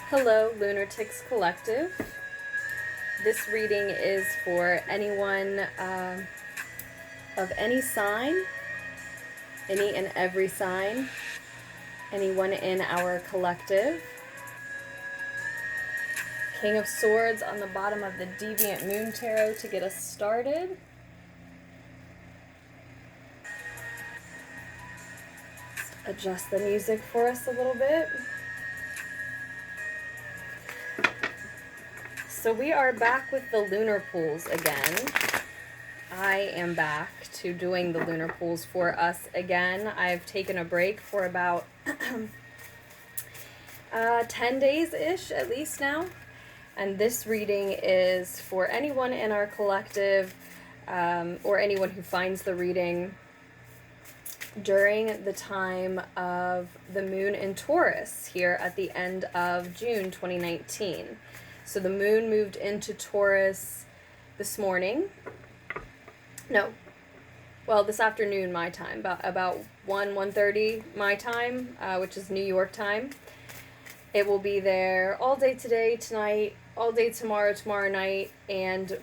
Hello, Lunar Ticks Collective. This reading is for anyone of any sign, any and every sign, anyone in our collective. King of Swords on the bottom of the Deviant Moon Tarot to get us started. Let's adjust the music for us a little bit. So we are back with the lunar pools again. I am back to doing the lunar pools for us again. I've taken a break for about 10 days-ish at least now. And this reading is for anyone in our collective or anyone who finds the reading during the time of the moon in Taurus here at the end of June 2019. So the moon moved into Taurus this morning. No. Well, this afternoon my time, about 1:30 my time, which is New York time. It will be there all day today, tonight, all day tomorrow, tomorrow night, and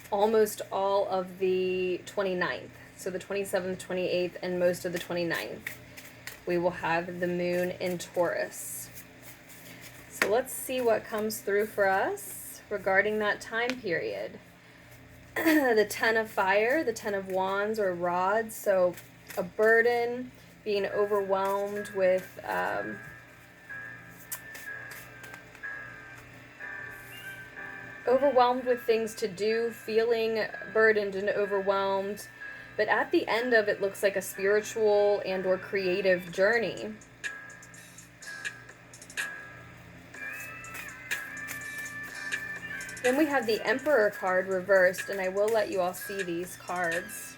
almost all of the 29th. So the 27th, 28th, and most of the 29th. We will have the moon in Taurus. So let's see what comes through for us regarding that time period. The Ten of Fire, the Ten of Wands or Rods, so a burden, being overwhelmed with things to do, feeling burdened and overwhelmed, but at the end of it looks like a spiritual and or creative journey. Then we have the Emperor card reversed, and I will let you all see these cards.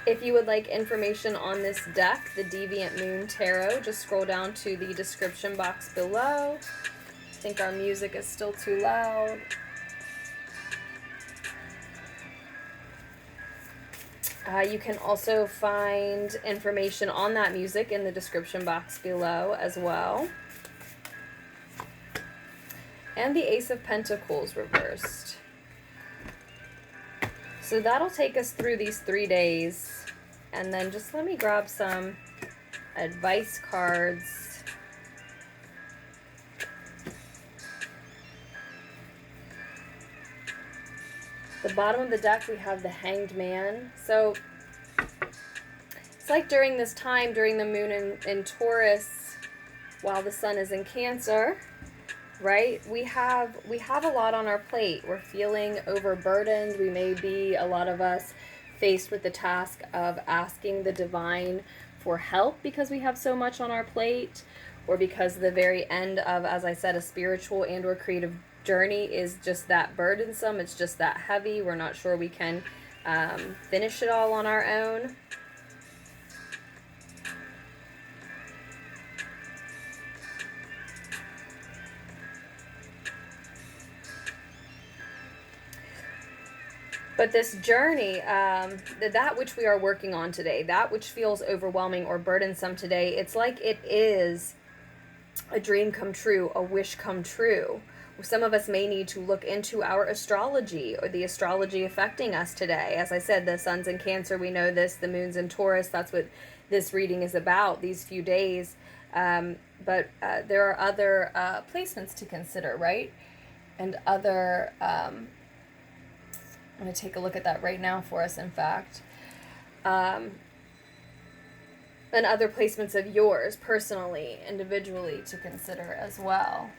If you would like information on this deck, the Deviant Moon Tarot, just scroll down to the description box below. I think our music is still too loud. You can also find information on that music in the description box below as well. And the Ace of Pentacles reversed. So that'll take us through these 3 days. And then just let me grab some advice cards. The bottom of the deck, we have the Hanged Man. So it's like during this time, during the moon in Taurus, while the sun is in Cancer, right? We have a lot on our plate. We're feeling overburdened. We may be, a lot of us, faced with the task of asking the divine for help because we have so much on our plate, or because the very end of, as I said, a spiritual and or creative journey is just that burdensome. It's just that heavy. We're not sure we can finish it all on our own. But this journey, that which we are working on today, that which feels overwhelming or burdensome today, it's like it is a dream come true, a wish come true. Some of us may need to look into our astrology or the astrology affecting us today. As I said, the sun's in Cancer, we know this, the moon's in Taurus, that's what this reading is about, these few days. But there are other placements to consider, right? And other, I'm going to take a look at that right now for us, in fact. And other placements of yours, personally, individually, to consider as well.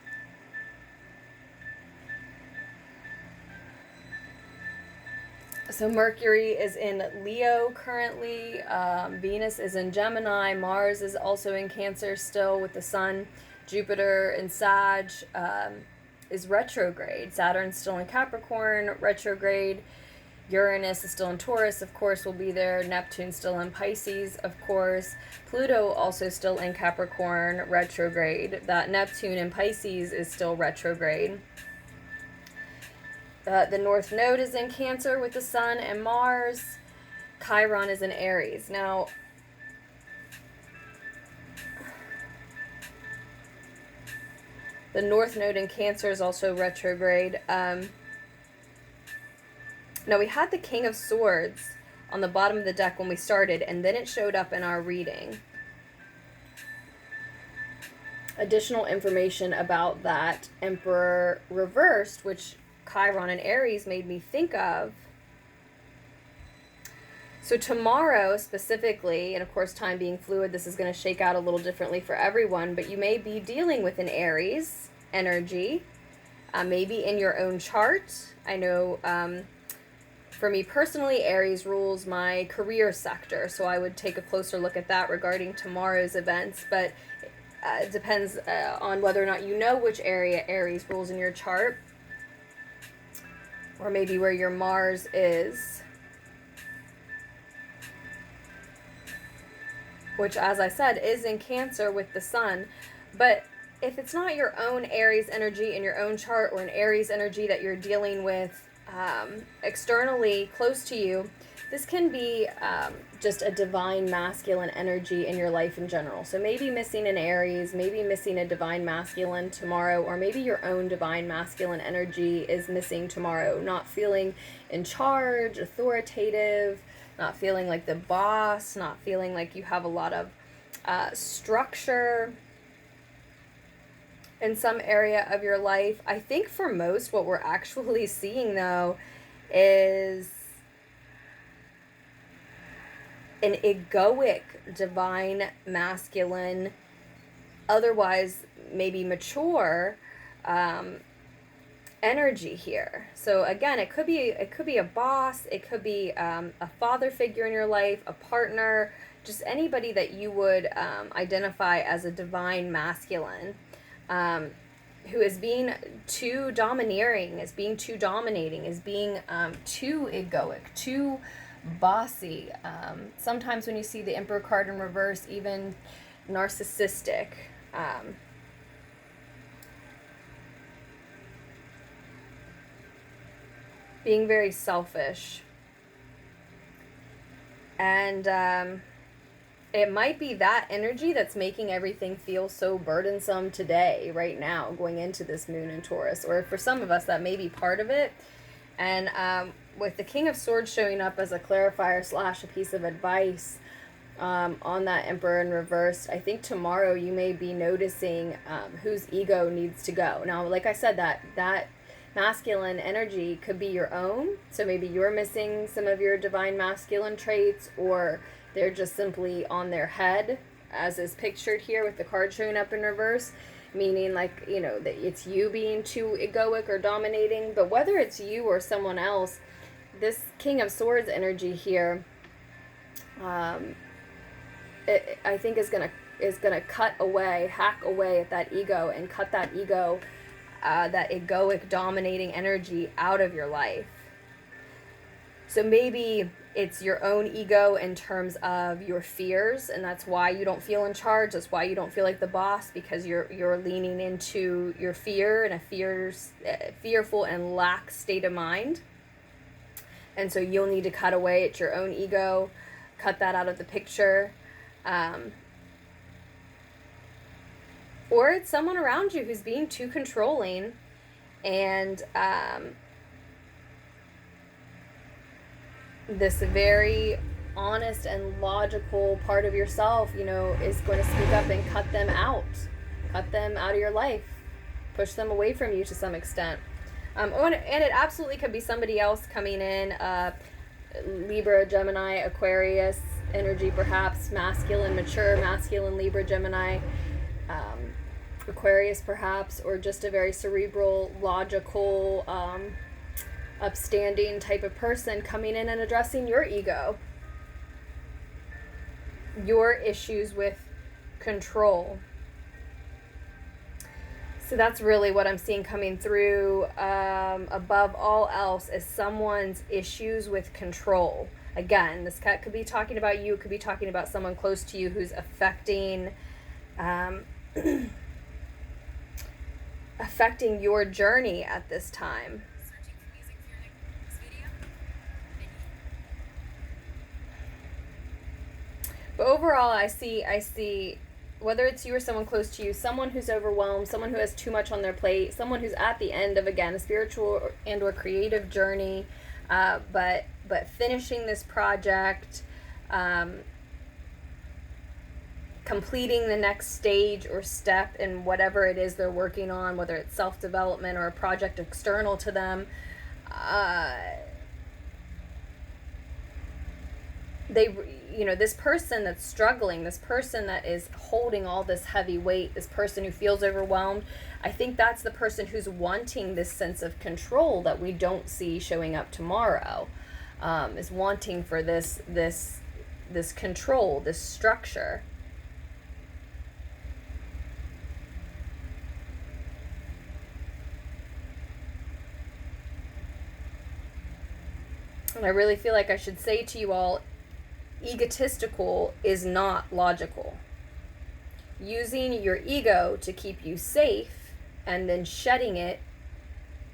So Mercury is in Leo currently, Venus is in Gemini, Mars is also in Cancer still with the Sun, Jupiter in Sag is retrograde, Saturn's still in Capricorn, retrograde, Uranus is still in Taurus, of course, will be there, Neptune still in Pisces, of course, Pluto also still in Capricorn, retrograde, that Neptune in Pisces is still retrograde. The North Node is in Cancer with the Sun and Mars. Chiron is in Aries. Now, the North Node in Cancer is also retrograde. Now, we had the King of Swords on the bottom of the deck when we started, and then it showed up in our reading. Additional information about that Emperor reversed, which Chiron and Aries made me think of. So tomorrow specifically, and of course time being fluid, this is going to shake out a little differently for everyone, but you may be dealing with an Aries energy, maybe in your own chart. I know for me personally, Aries rules my career sector, so I would take a closer look at that regarding tomorrow's events, but it depends on whether or not you know which area Aries rules in your chart, or maybe where your Mars is. Which, as I said, is in Cancer with the Sun. But if it's not your own Aries energy in your own chart, or an Aries energy that you're dealing with externally close to you, this can be just a divine masculine energy in your life in general. So maybe missing an Aries, maybe missing a divine masculine tomorrow, or maybe your own divine masculine energy is missing tomorrow. Not feeling in charge, authoritative, not feeling like the boss, not feeling like you have a lot of structure in some area of your life. I think for most, what we're actually seeing, though, is an egoic divine masculine, otherwise maybe mature energy here. So again, it could be a boss, it could be a father figure in your life, a partner, just anybody that you would identify as a divine masculine, who is being too domineering, is being too dominating, is being too egoic, too bossy. Sometimes when you see the Emperor card in reverse, even narcissistic. Being very selfish. And it might be that energy that's making everything feel so burdensome today, right now, going into this moon in Taurus. Or for some of us, that may be part of it. And with the King of Swords showing up as a clarifier / a piece of advice on that Emperor in reverse, I think tomorrow you may be noticing whose ego needs to go. Now, like I said, that masculine energy could be your own, so maybe you're missing some of your divine masculine traits, or they're just simply on their head, as is pictured here with the card showing up in reverse, meaning like, you know, that it's you being too egoic or dominating. But whether it's you or someone else, this King of Swords energy here, I think is gonna cut away, hack away at that ego, and cut that ego, that egoic dominating energy out of your life. So maybe it's your own ego in terms of your fears, and that's why you don't feel in charge. That's why you don't feel like the boss, because you're leaning into your fear and a fearful and lax state of mind. And so you'll need to cut away at your own ego, cut that out of the picture. Or it's someone around you who's being too controlling, and this very honest and logical part of yourself, you know, is going to speak up and cut them out of your life, push them away from you to some extent. And it absolutely could be somebody else coming in, Libra, Gemini, Aquarius energy, perhaps masculine, mature, masculine, Libra, Gemini, Aquarius perhaps, or just a very cerebral, logical, upstanding type of person coming in and addressing your ego, your issues with control. So that's really what I'm seeing coming through, above all else, is someone's issues with control. Again, this could be talking about you, it could be talking about someone close to you who's affecting affecting your journey at this time. But overall, I see, whether it's you or someone close to you, someone who's overwhelmed, someone who has too much on their plate, someone who's at the end of, again, a spiritual and or creative journey, but finishing this project, completing the next stage or step in whatever it is they're working on, whether it's self-development or a project external to them. This person that's struggling, this person that is holding all this heavy weight, this person who feels overwhelmed, I think that's the person who's wanting this sense of control that we don't see showing up tomorrow, is wanting for this control, this structure. And I really feel like I should say to you all, egotistical is not logical. Using your ego to keep you safe and then shedding it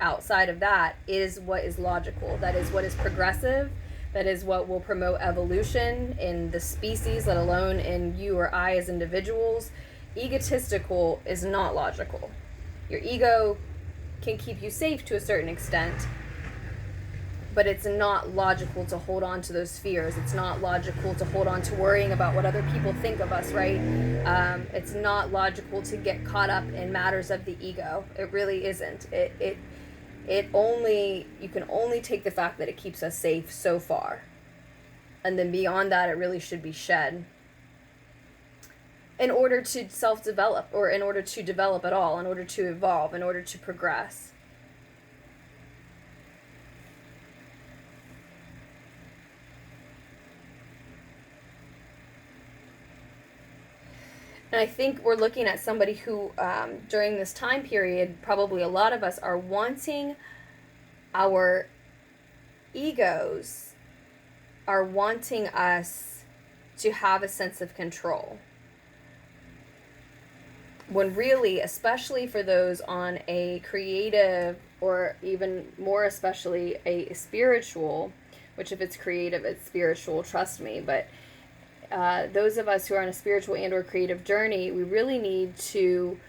outside of that is what is logical. That is what is progressive. That is what will promote evolution in the species, let alone in you or I as individuals. Egotistical is not logical. Your ego can keep you safe to a certain extent, but it's not logical to hold on to those fears. It's not logical to hold on to worrying about what other people think of us, right? It's not logical to get caught up in matters of the ego. It really isn't. You can only take the fact that it keeps us safe so far. And then beyond that, it really should be shed in order to self-develop, or in order to develop at all, in order to evolve, in order to progress. And I think we're looking at somebody who, during this time period, probably a lot of us are wanting our egos, are wanting us to have a sense of control. When really, especially for those on a creative, or even more especially a spiritual, which if it's creative, it's spiritual, trust me, but those of us who are on a spiritual and or creative journey, we really need to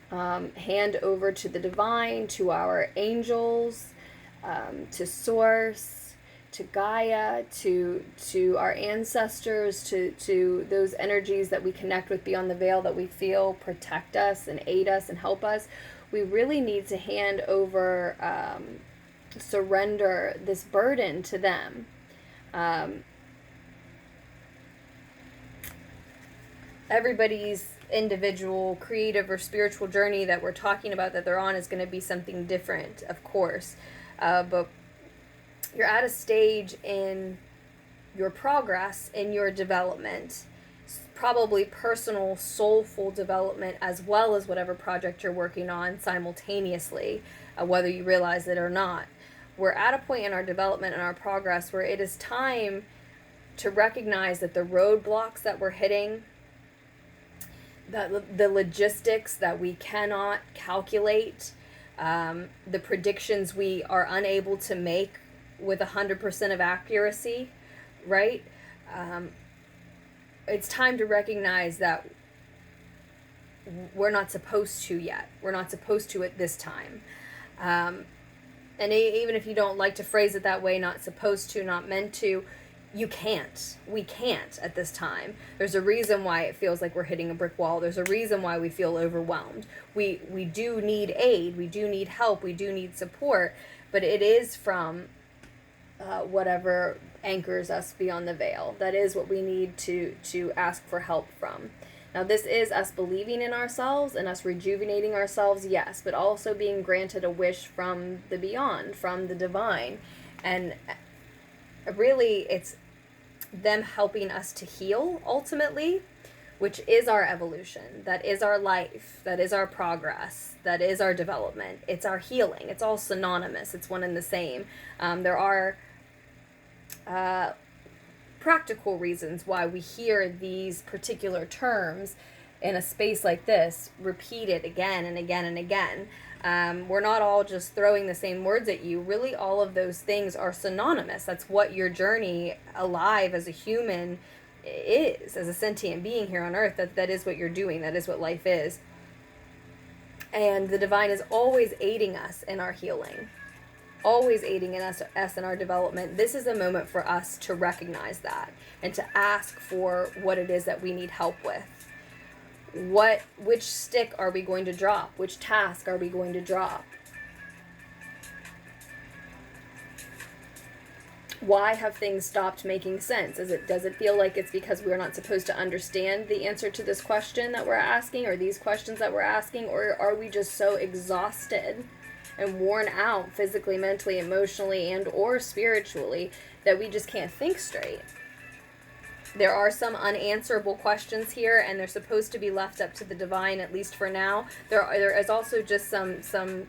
hand over to the divine, to our angels, to source, to Gaia, to our ancestors, to those energies that we connect with beyond the veil, that we feel protect us and aid us and help us. We really need to hand over, surrender this burden to them. Everybody's individual creative or spiritual journey that we're talking about that they're on is going to be something different, of course. But you're at a stage in your progress, in your development, probably personal, soulful development, as well as whatever project you're working on simultaneously, whether you realize it or not. We're at a point in our development and our progress where it is time to recognize that the roadblocks that we're hitting, the logistics that we cannot calculate, the predictions we are unable to make with 100% of accuracy, right? It's time to recognize that we're not supposed to yet. We're not supposed to at this time. And even if you don't like to phrase it that way, not supposed to, not meant to, you can't. We can't at this time. There's a reason why it feels like we're hitting a brick wall. There's a reason why we feel overwhelmed. We do need aid. We do need help. We do need support. But it is from whatever anchors us beyond the veil. That is what we need to ask for help from. Now, this is us believing in ourselves and us rejuvenating ourselves, yes, but also being granted a wish from the beyond, from the divine. And really, it's them helping us to heal, ultimately, which is our evolution. That is our life. That is our progress. That is our development. It's our healing. It's all synonymous. It's one and the same. There are practical reasons why we hear these particular terms in a space like this repeated again and again and again. We're not all just throwing the same words at you. Really, all of those things are synonymous. That's what your journey alive as a human is as a sentient being here on earth. That is what you're doing. That is what life is. And the divine is always aiding us in our healing, always aiding in us in our development. This is a moment for us to recognize that and to ask for what it is that we need help with. Which stick are we going to drop? Which task are we going to drop? Why have things stopped making sense? Does it feel like it's because we're not supposed to understand the answer to this question that we're asking, or these questions that we're asking, or are we just so exhausted and worn out physically, mentally, emotionally, and or spiritually that we just can't think straight? There are some unanswerable questions here, and they're supposed to be left up to the divine, at least for now. There is also just some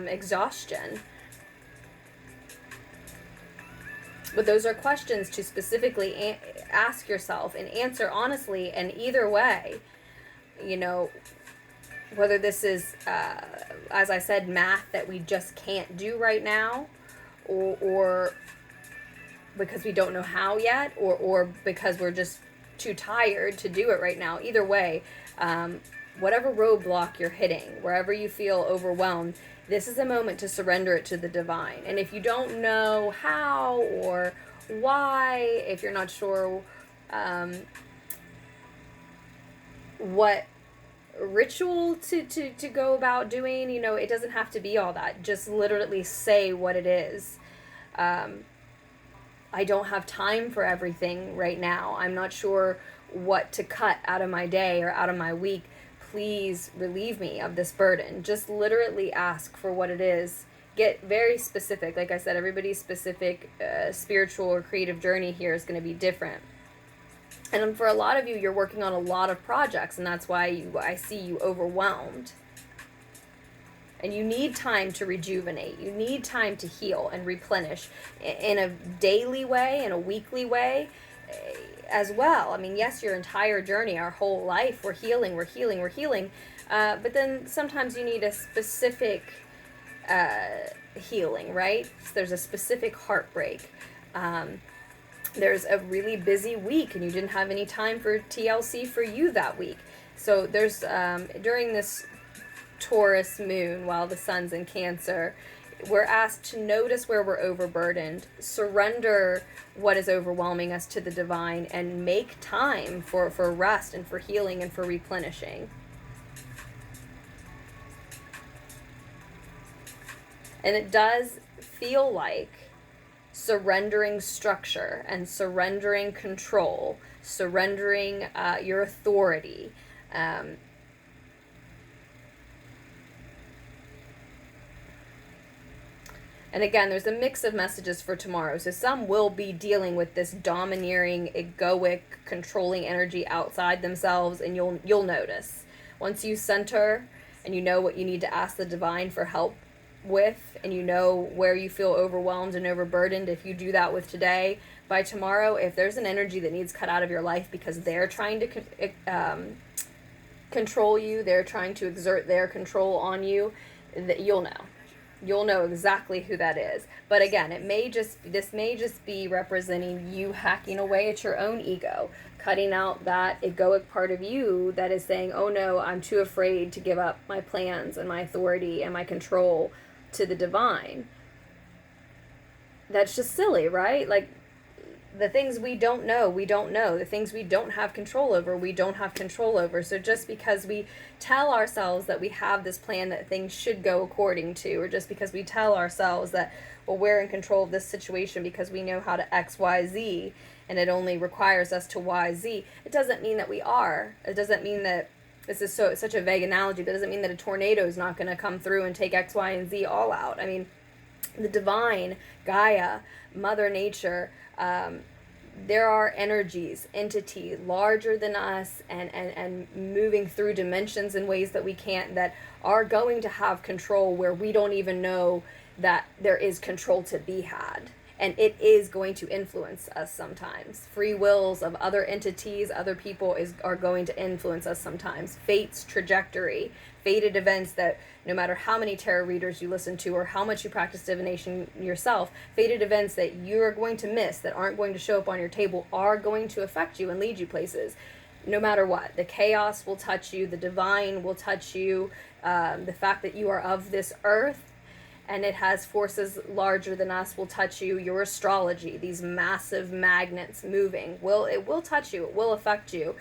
exhaustion. But those are questions to specifically ask yourself and answer honestly. And either way, you know, whether this is, as I said, math that we just can't do right now, or because we don't know how yet, or because we're just too tired to do it right now. Either way, whatever roadblock you're hitting, wherever you feel overwhelmed, this is a moment to surrender it to the divine. And if you don't know how or why, if you're not sure what ritual to go about doing, you know, it doesn't have to be all that. Just literally say what it is. I don't have time for everything right now. I'm not sure what to cut out of my day or out of my week. Please relieve me of this burden. Just literally ask for what it is. Get very specific. Like I said, everybody's specific spiritual or creative journey here is going to be different. And for a lot of you, you're working on a lot of projects, and that's why I see you overwhelmed. And you need time to rejuvenate. You need time to heal and replenish in a daily way, in a weekly way as well. I mean, yes, your entire journey, our whole life, we're healing. But then sometimes you need a specific healing, right? So there's a specific heartbreak. There's a really busy week and you didn't have any time for TLC for you that week. So there's, during this Taurus moon, while the sun's in Cancer, we're asked to notice where we're overburdened, surrender what is overwhelming us to the divine, and make time for rest and for healing and for replenishing. And it does feel like surrendering structure and surrendering control, surrendering your authority. And again, there's a mix of messages for tomorrow. So some will be dealing with this domineering, egoic, controlling energy outside themselves, and you'll notice. Once you center and you know what you need to ask the divine for help with, and you know where you feel overwhelmed and overburdened, if you do that with today, by tomorrow, if there's an energy that needs cut out of your life because they're trying to control you, they're trying to exert their control on you, that you'll know. You'll know exactly who that is. But again, this may just be representing you hacking away at your own ego, cutting out that egoic part of you that is saying, oh no, I'm too afraid to give up my plans and my authority and my control to the divine. That's just silly, right? Like, the things we don't know, we don't know. The things we don't have control over, we don't have control over. So just because we tell ourselves that we have this plan that things should go according to, or just because we tell ourselves that, well, we're in control of this situation because we know how to X, Y, Z, and it only requires us to Y, Z, it doesn't mean that we are. It doesn't mean that, this is such a vague analogy, but it doesn't mean that a tornado is not going to come through and take X, Y, and Z all out. I mean, the divine, Gaia, Mother Nature, there are energies, entity larger than us and moving through dimensions in ways that we can't, that are going to have control where we don't even know that there is control to be had. And it is going to influence us sometimes. Free wills of other entities, other people are going to influence us sometimes. Fate's trajectory, fated events that no matter how many tarot readers you listen to or how much you practice divination yourself, fated events that you're going to miss, that aren't going to show up on your table, are going to affect you and lead you places. No matter what. The chaos will touch you. The divine will touch you. The fact that you are of this earth and it has forces larger than us will touch you. Your astrology, these massive magnets moving, it will touch you. It will affect you.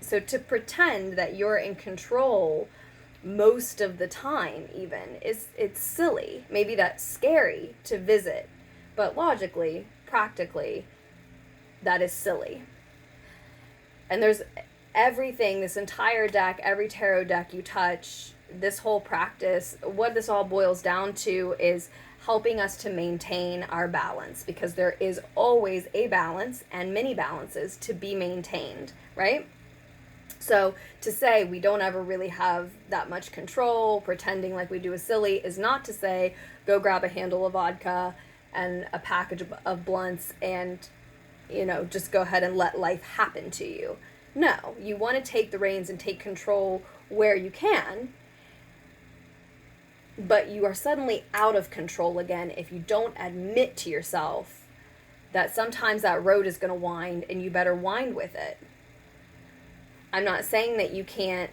So to pretend that you're in control most of the time even, it's silly. Maybe that's scary to visit, but logically, practically, that is silly. And there's everything, this entire deck, every tarot deck you touch, this whole practice, what this all boils down to is helping us to maintain our balance, because there is always a balance and many balances to be maintained, right? So to say we don't ever really have that much control, pretending like we do is silly, is not to say go grab a handle of vodka and a package of blunts and, just go ahead and let life happen to you. No, you want to take the reins and take control where you can, but you are suddenly out of control again if you don't admit to yourself that sometimes that road is going to wind and you better wind with it. I'm not saying that you can't,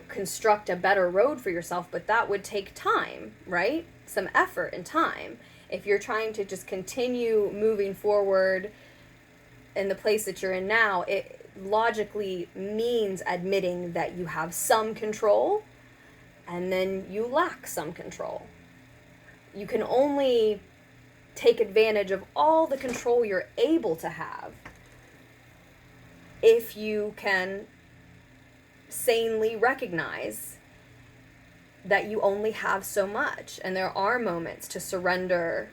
construct a better road for yourself, but that would take time, right? Some effort and time. If you're trying to just continue moving forward in the place that you're in now, it logically means admitting that you have some control and then you lack some control. You can only take advantage of all the control you're able to have if you can sanely recognize that you only have so much, and there are moments to surrender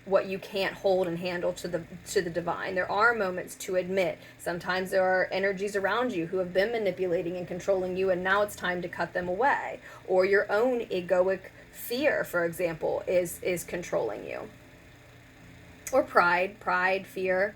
what you can't hold and handle to the divine. There are moments to admit sometimes there are energies around you who have been manipulating and controlling you, and now it's time to cut them away. Or your own egoic fear, for example, is controlling you. Or pride, fear.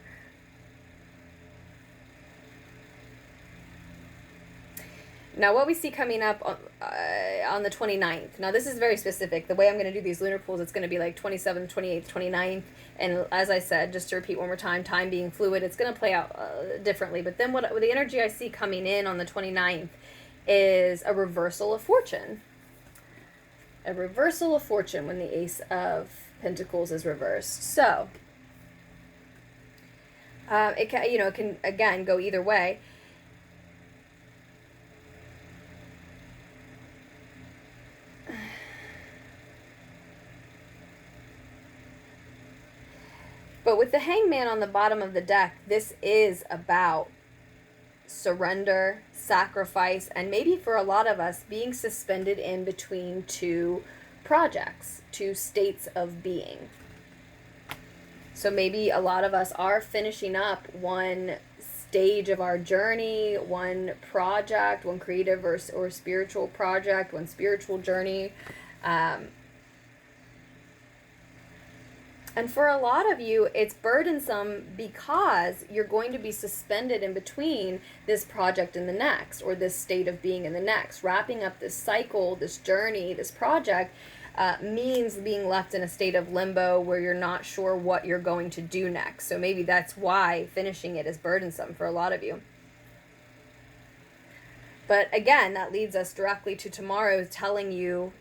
Now, what we see coming up on the 29th. Now, this is very specific. The way I'm going to do these lunar pools, it's going to be like 27th, 28th, 29th. And as I said, just to repeat one more time being fluid, it's going to play out differently. But then what the energy I see coming in on the 29th is a reversal of fortune. A reversal of fortune when the Ace of Pentacles is reversed. So, it can, again, go either way. But with the Hangman on the bottom of the deck, this is about surrender, sacrifice, and maybe for a lot of us, being suspended in between two projects, two states of being. So maybe a lot of us are finishing up one stage of our journey, one project, one creative or spiritual project, one spiritual journey. And for a lot of you, it's burdensome because you're going to be suspended in between this project and the next, or this state of being in the next. Wrapping up this cycle, this journey, this project means being left in a state of limbo where you're not sure what you're going to do next. So maybe that's why finishing it is burdensome for a lot of you. But again, that leads us directly to tomorrow, telling you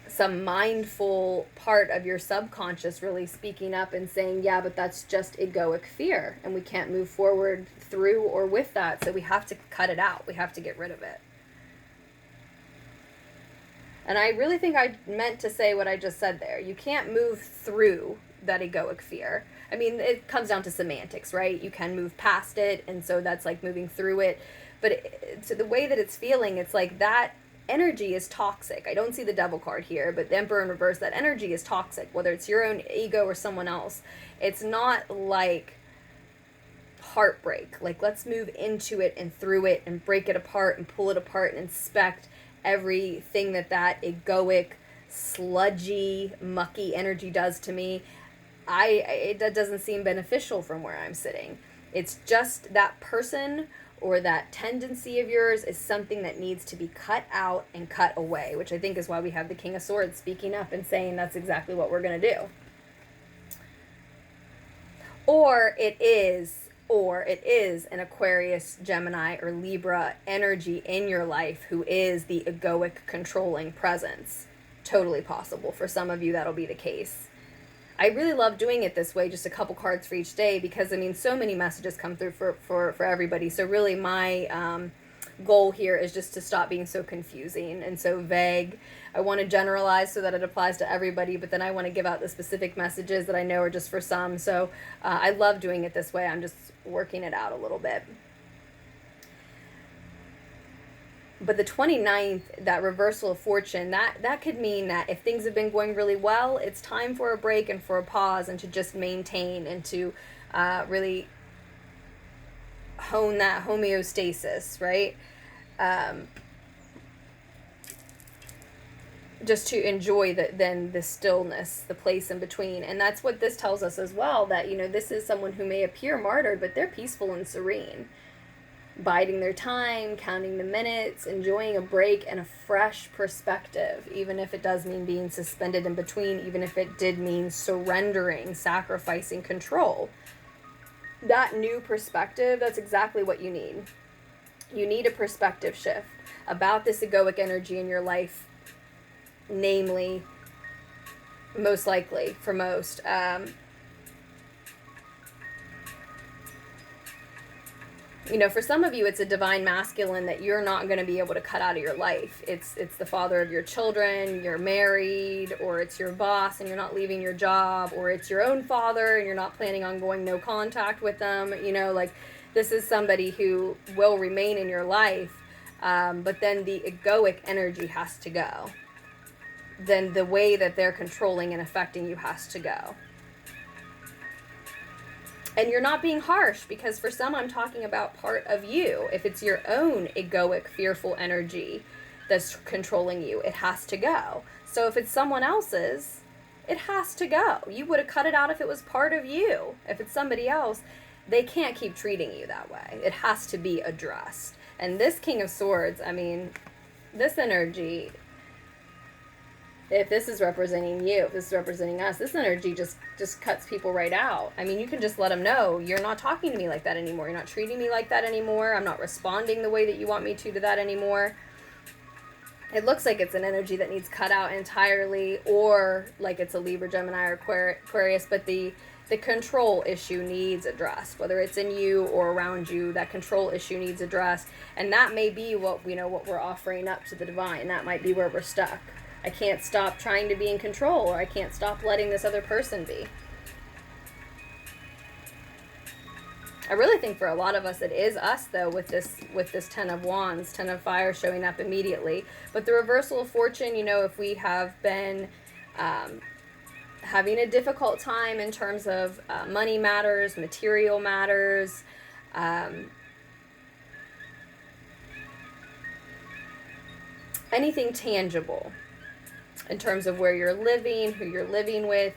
some mindful part of your subconscious really speaking up and saying, yeah, but that's just egoic fear and we can't move forward through or with that, so we have to cut it out. We have to get rid of it. And I really think I meant to say what I just said there. You can't move through that egoic fear. I mean, it comes down to semantics, right? You can move past it, and so that's like moving through it. But to the way that it's feeling, it's like that energy is toxic. I don't see the devil card here, but the Emperor in reverse, that energy is toxic, whether it's your own ego or someone else. It's not like heartbreak. Like, let's move into it and through it and break it apart and pull it apart and inspect everything that egoic sludgy, mucky energy does to me, that doesn't seem beneficial from where I'm sitting. It's just that person or that tendency of yours is something that needs to be cut out and cut away, which I think is why we have the King of Swords speaking up and saying that's exactly what we're going to do. Or it is an Aquarius, Gemini, or Libra energy in your life who is the egoic controlling presence. Totally possible. For some of you, that'll be the case. I really love doing it this way, just a couple cards for each day, because, I mean, so many messages come through for everybody. So really my goal here is just to stop being so confusing and so vague. I want to generalize so that it applies to everybody, but then I want to give out the specific messages that I know are just for some. So I love doing it this way. I'm just working it out a little bit. But the 29th, that reversal of fortune, that could mean that if things have been going really well, it's time for a break and for a pause and to just maintain and to really hone that homeostasis, right? Just to enjoy the stillness, the place in between. And that's what this tells us as well, that, you know, this is someone who may appear martyred, but they're peaceful and serene. Biding their time, counting the minutes, enjoying a break and a fresh perspective, even if it does mean being suspended in between, even if it did mean surrendering, sacrificing control. That new perspective, that's exactly what you need. You need a perspective shift about this egoic energy in your life, namely, most likely, for most, you know, for some of you, it's a divine masculine that you're not going to be able to cut out of your life. It's the father of your children, you're married, or it's your boss and you're not leaving your job, or it's your own father and you're not planning on going no contact with them. You know, like, this is somebody who will remain in your life, but then the egoic energy has to go. Then the way that they're controlling and affecting you has to go. And you're not being harsh, because for some, I'm talking about part of you. If it's your own egoic, fearful energy that's controlling you, it has to go. So if it's someone else's, it has to go. You would have cut it out if it was part of you. If it's somebody else, they can't keep treating you that way. It has to be addressed. And this King of Swords, I mean, this energy, if this is representing you, if this is representing us, this energy just cuts people right out. I mean, you can just let them know, you're not talking to me like that anymore. You're not treating me like that anymore. I'm not responding the way that you want me to that anymore. It looks like it's an energy that needs cut out entirely, or like it's a Libra, Gemini, or Aquarius, but the control issue needs addressed. Whether it's in you or around you, that control issue needs addressed. And that may be what we're offering up to the divine. That might be where we're stuck. I can't stop trying to be in control, or I can't stop letting this other person be. I really think for a lot of us, it is us, though, with this Ten of Wands, Ten of Fire showing up immediately. But the reversal of fortune, you know, if we have been having a difficult time in terms of money matters, material matters, anything tangible, in terms of where you're living, who you're living with,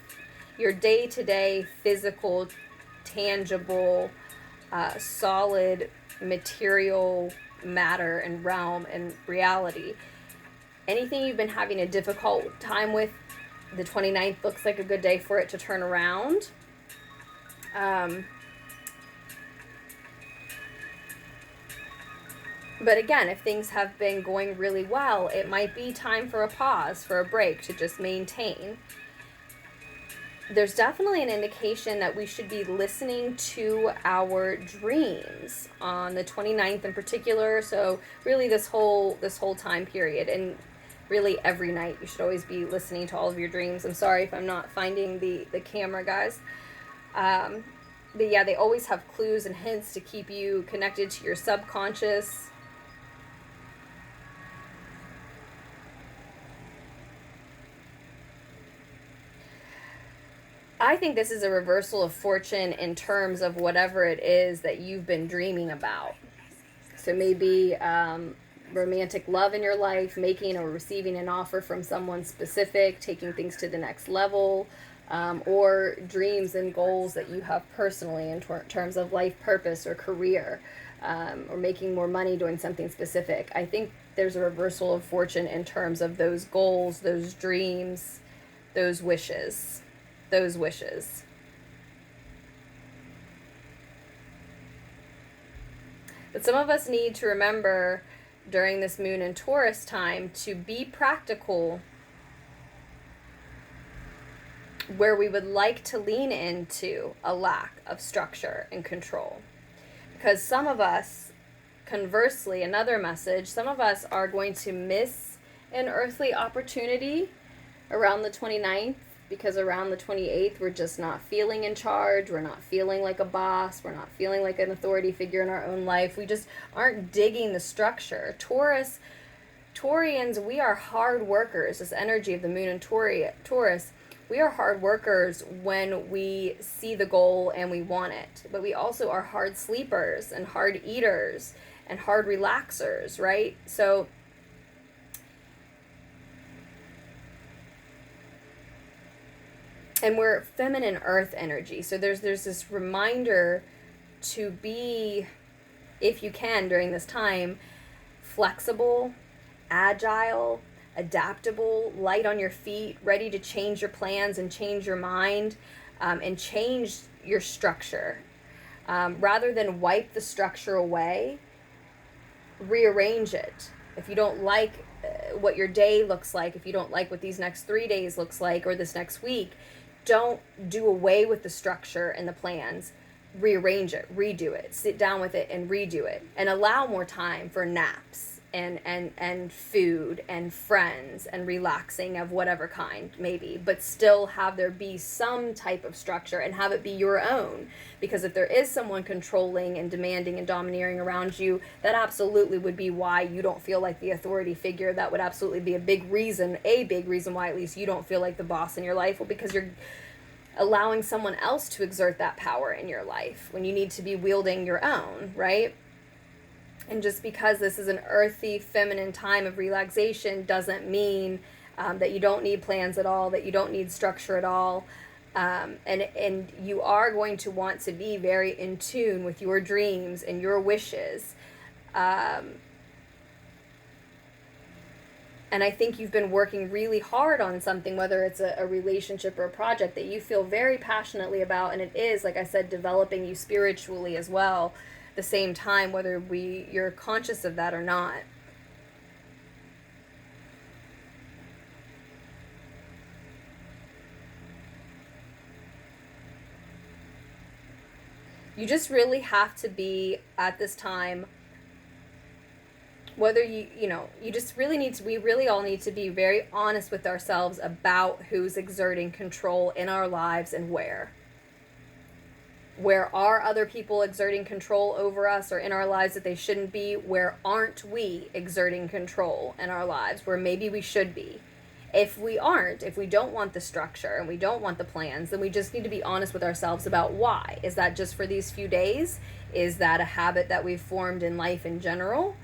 your day-to-day physical, tangible, solid material matter and realm and reality. Anything you've been having a difficult time with, the 29th looks like a good day for it to turn around. But again, if things have been going really well, it might be time for a pause, for a break, to just maintain. There's definitely an indication that we should be listening to our dreams on the 29th in particular. So really this whole time period, and really every night you should always be listening to all of your dreams. I'm sorry if I'm not finding the camera, guys. But yeah, they always have clues and hints to keep you connected to your subconscious. I think this is a reversal of fortune in terms of whatever it is that you've been dreaming about. So maybe romantic love in your life, making or receiving an offer from someone specific, taking things to the next level, or dreams and goals that you have personally in terms of life purpose or career, or making more money doing something specific. I think there's a reversal of fortune in terms of those goals, those dreams, those wishes. Those wishes. But some of us need to remember during this moon in Taurus time to be practical where we would like to lean into a lack of structure and control. Because some of us, conversely, another message, some of us are going to miss an earthly opportunity around the 29th, because around the 28th, we're just not feeling in charge. We're not feeling like a boss. We're not feeling like an authority figure in our own life. We just aren't digging the structure. Taurians, we are hard workers. This energy of the moon in Taurus, we are hard workers when we see the goal and we want it. But we also are hard sleepers and hard eaters and hard relaxers, right? So and we're feminine earth energy. So there's this reminder to be, if you can during this time, flexible, agile, adaptable, light on your feet, ready to change your plans and change your mind, and change your structure. Rather than wipe the structure away, rearrange it. If you don't like what your day looks like, if you don't like what these next 3 days looks like, or this next week, don't do away with the structure and the plans. Rearrange it, redo it, sit down with it and redo it, and allow more time for naps and food and friends and relaxing of whatever kind, maybe, but still have there be some type of structure and have it be your own. Because if there is someone controlling and demanding and domineering around you, that absolutely would be why you don't feel like the authority figure. That would absolutely be a big reason why at least you don't feel like the boss in your life. Well, because you're allowing someone else to exert that power in your life when you need to be wielding your own, right? And just because this is an earthy, feminine time of relaxation doesn't mean that you don't need plans at all, that you don't need structure at all. And you are going to want to be very in tune with your dreams and your wishes. And I think you've been working really hard on something, whether it's a relationship or a project that you feel very passionately about. And it is, like I said, developing you spiritually as well. The same time, whether you're conscious of that or not. You just really have to be at this time, whether you just really we really all need to be very honest with ourselves about who's exerting control in our lives and where. Where are other people exerting control over us or in our lives that they shouldn't be? Where aren't we exerting control in our lives where maybe we should be? If we don't want the structure and we don't want the plans, then we just need to be honest with ourselves about why. Is that just for these few days? Is that a habit that we've formed in life in general?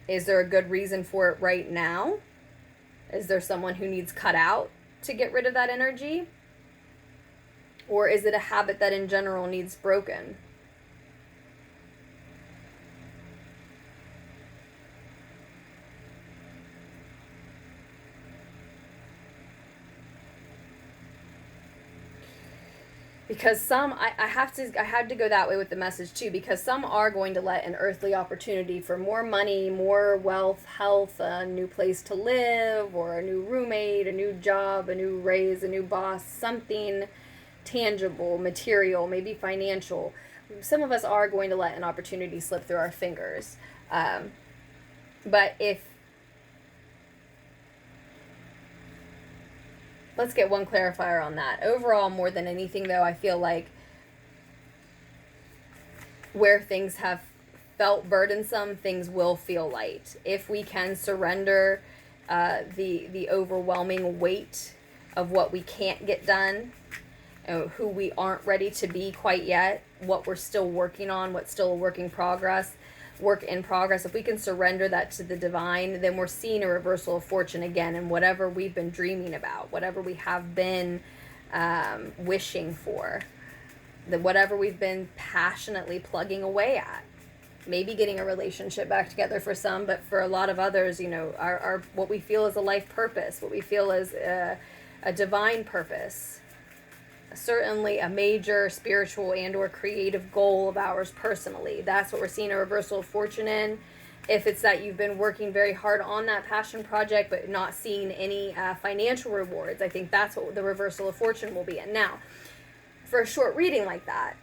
Is there a good reason for it right now? Is there someone who needs cut out to get rid of that energy? Or is it a habit that in general needs broken? Because some, I had to go that way with the message too, because some are going to let an earthly opportunity for more money, more wealth, health, a new place to live, or a new roommate, a new job, a new raise, a new boss, something tangible, material, maybe financial. Some of us are going to let an opportunity slip through our fingers. But let's get one clarifier on that. Overall, more than anything though, I feel like where things have felt burdensome, things will feel light. If we can surrender the overwhelming weight of what we can't get done, who we aren't ready to be quite yet, what we're still working on, what's still a work in progress, work in progress, if we can surrender that to the divine, then we're seeing a reversal of fortune again, and whatever we've been dreaming about, whatever we have been wishing for, whatever we've been passionately plugging away at. Maybe getting a relationship back together for some, but for a lot of others, you know, our what we feel is a life purpose, what we feel is a divine purpose, certainly a major spiritual and or creative goal of ours personally. That's what we're seeing a reversal of fortune in. If it's that you've been working very hard on that passion project but not seeing any financial rewards, I think that's what the reversal of fortune will be in. Now, for a short reading like that,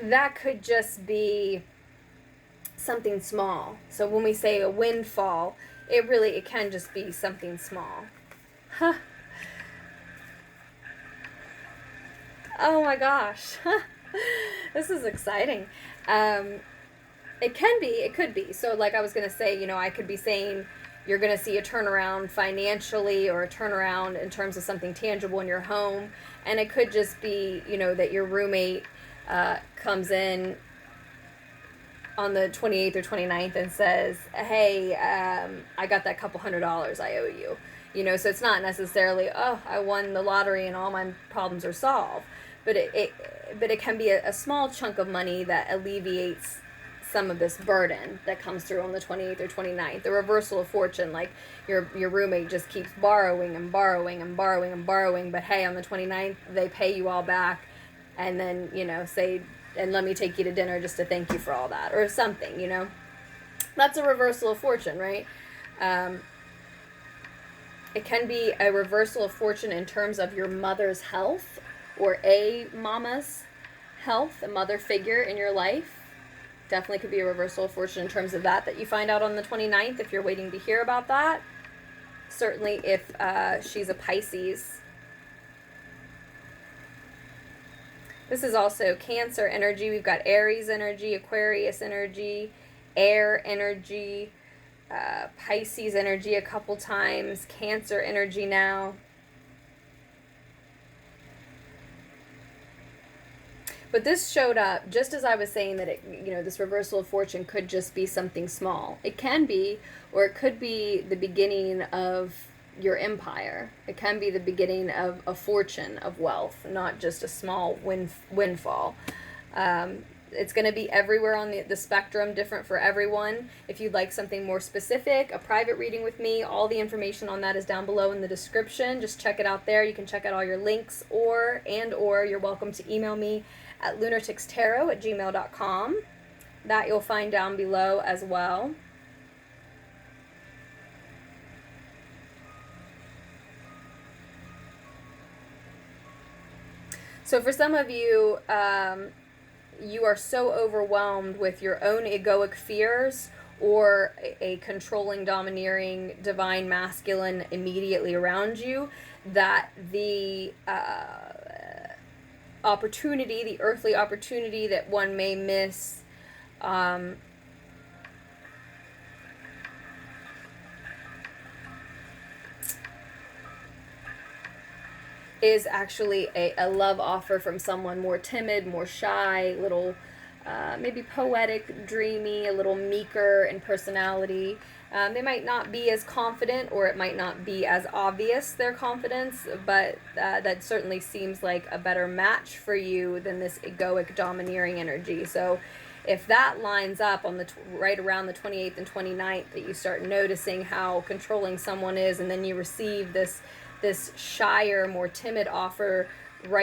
that could just be something small. So when we say a windfall, it can just be something small. Huh. Oh my gosh. This is exciting. It could be. So like I was going to say, you know, I could be saying you're going to see a turnaround financially or a turnaround in terms of something tangible in your home. And it could just be, you know, that your roommate comes in on the 28th or 29th and says, hey, I got that couple $100 I owe you. You know, so it's not necessarily, oh, I won the lottery and all my problems are solved. But it can be a small chunk of money that alleviates some of this burden that comes through on the 28th or 29th. The reversal of fortune, like your roommate just keeps borrowing and borrowing and borrowing and borrowing, but hey, on the 29th, they pay you all back and then, you know, say, and let me take you to dinner just to thank you for all that, or something, you know. That's a reversal of fortune, right? It can be a reversal of fortune in terms of your mother's health, or a mama's health, a mother figure in your life. Definitely could be a reversal of fortune in terms of that you find out on the 29th if you're waiting to hear about that. Certainly if she's a Pisces. This is also Cancer energy. We've got Aries energy, Aquarius energy, air energy, Pisces energy a couple times, Cancer energy now. But this showed up just as I was saying that this reversal of fortune could just be something small. It can be, or it could be the beginning of your empire. It can be the beginning of a fortune of wealth, not just a small windfall. It's going to be everywhere on the spectrum, different for everyone. If you'd like something more specific, a private reading with me, all the information on that is down below in the description. Just check it out there. You can check out all your links, or you're welcome to email me at LunarTicksTarot@gmail.com. That you'll find down below as well. So for some of you, you are so overwhelmed with your own egoic fears or a controlling, domineering, divine masculine immediately around you, that the opportunity, the earthly opportunity that one may miss, is actually a love offer from someone more timid, more shy, little maybe poetic, dreamy, a little meeker in personality. They might not be as confident, or it might not be as obvious, their confidence, but that certainly seems like a better match for you than this egoic, domineering energy. So if that lines up on right around the 28th and 29th, that you start noticing how controlling someone is, and then you receive this shyer, more timid offer